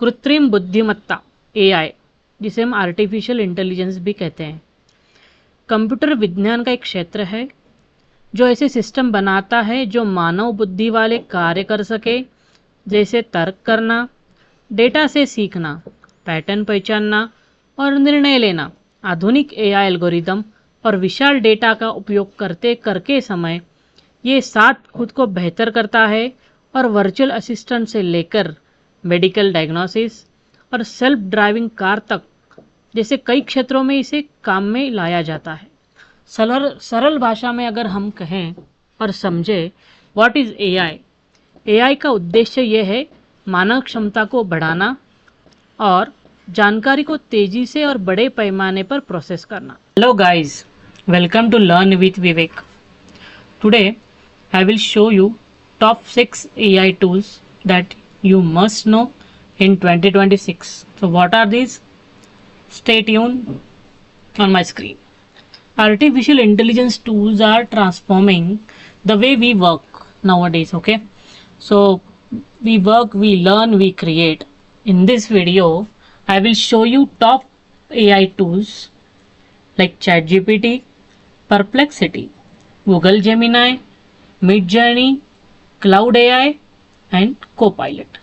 कृत्रिम बुद्धिमत्ता एआई, जिसे हम आर्टिफिशियल इंटेलिजेंस भी कहते हैं, कंप्यूटर विज्ञान का एक क्षेत्र है जो ऐसे सिस्टम बनाता है जो मानव बुद्धि वाले कार्य कर सके, जैसे तर्क करना, डेटा से सीखना, पैटर्न पहचानना और निर्णय लेना। आधुनिक एआई एल्गोरिदम और विशाल डेटा का उपयोग करते करके समय ये साथ खुद को बेहतर करता है और वर्चुअल असिस्टेंट से लेकर मेडिकल डायग्नोसिस और सेल्फ ड्राइविंग कार तक जैसे कई क्षेत्रों में इसे काम में लाया जाता है। सरल भाषा में अगर हम कहें और समझें व्हाट इज़ एआई, एआई का उद्देश्य यह है मानव क्षमता को बढ़ाना और जानकारी को तेजी से और बड़े पैमाने पर प्रोसेस करना। Hello guys, welcome to learn with Vivek. Today I will show you top 6 AI tools that you must know in 2026. So what are these? Stay tuned on my screen. Artificial intelligence tools are transforming the way we work nowadays, okay? So we work, we learn, we create. In this video, I will show you top AI tools like ChatGPT, Perplexity, Google Gemini, Midjourney, Cloud AI and Copilot,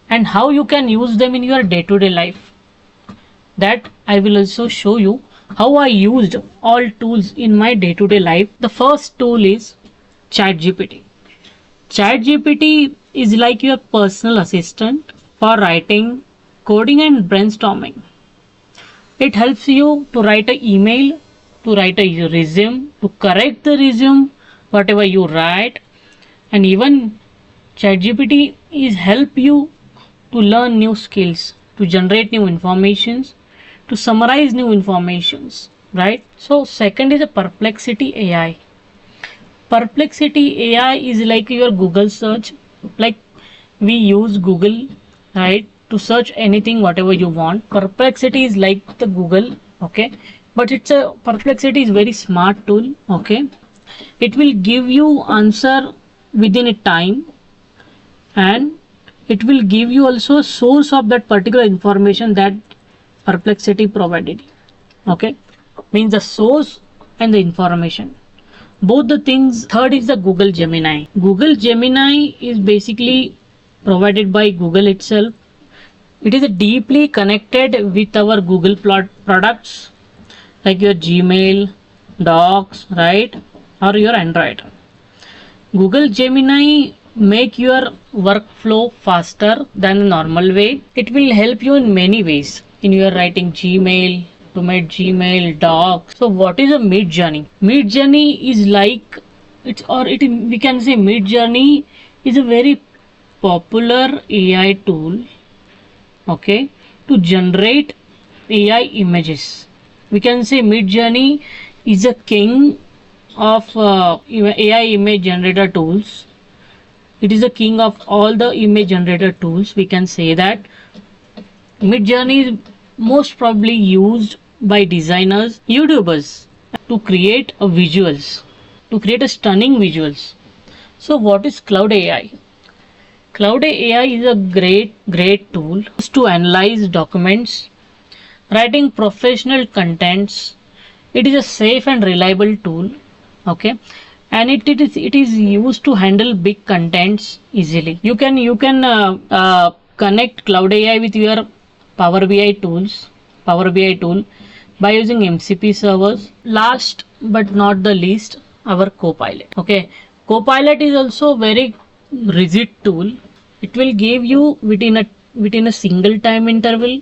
and how you can use them in your day-to-day life. That I will also show you how I used all tools in my day-to-day life. The first tool is ChatGPT. ChatGPT is like your personal assistant for writing, coding and brainstorming. It helps you to write an email, to write a resume, to correct the resume, whatever you write. And even ChatGPT is help you to learn new skills, to generate new informations, to summarize new informations, right? So second is a Perplexity AI. Perplexity AI is like your Google search. Like we use Google, right, to search anything whatever you want. Perplexity is like the Google, okay? But Perplexity is very smart tool, okay? It will give you answer within a time, and it will give you also a source of that particular information that Perplexity provided, okay? Means the source and the information, both the things. Third is the Google Gemini. Google Gemini is basically provided by Google itself. It is deeply connected with our Google products like your Gmail, Docs, right, or your Android. Google Gemini make your workflow faster than the normal way. It will help you in many ways in your writing Gmail, to make Gmail, Docs. So what is a Midjourney? Midjourney is like we can say Midjourney is a very popular AI tool, okay, to generate AI images. We can say Midjourney is a king of AI image generator tools. It is the king of all the image generator tools. We can say that Midjourney is most probably used by designers, YouTubers to create visuals, to create a stunning visuals. So what is Cloud AI? Cloud AI is a great tool to analyze documents, writing professional contents. It is a safe and reliable tool, okay, and it is used to handle big contents easily. You can connect Cloud AI with your Power BI tool by using MCP servers. Last but not the least, our Copilot, okay. Copilot is also very rigid tool. It will give you within a single time interval.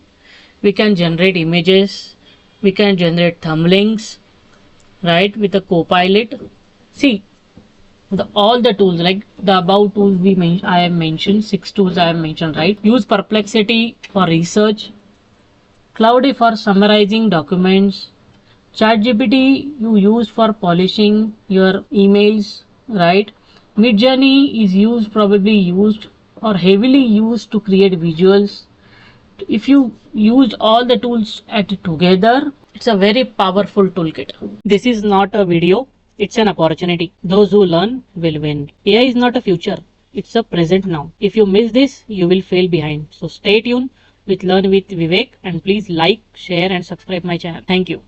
We can generate images, we can generate thumbnails, right, with a Copilot. See, all the tools like the above tools I have mentioned, 6 tools I have mentioned, right? Use Perplexity for research, Cloudy for summarizing documents, ChatGPT you use for polishing your emails, right? Midjourney is probably used or heavily used to create visuals. If you use all the tools together, it's a very powerful toolkit. This is not a video, it's an opportunity. Those who learn will win. AI is not a future, It's a present now. If you miss this, you will fail behind. So stay tuned with Learn with Vivek, and please like, share and subscribe my channel. Thank you.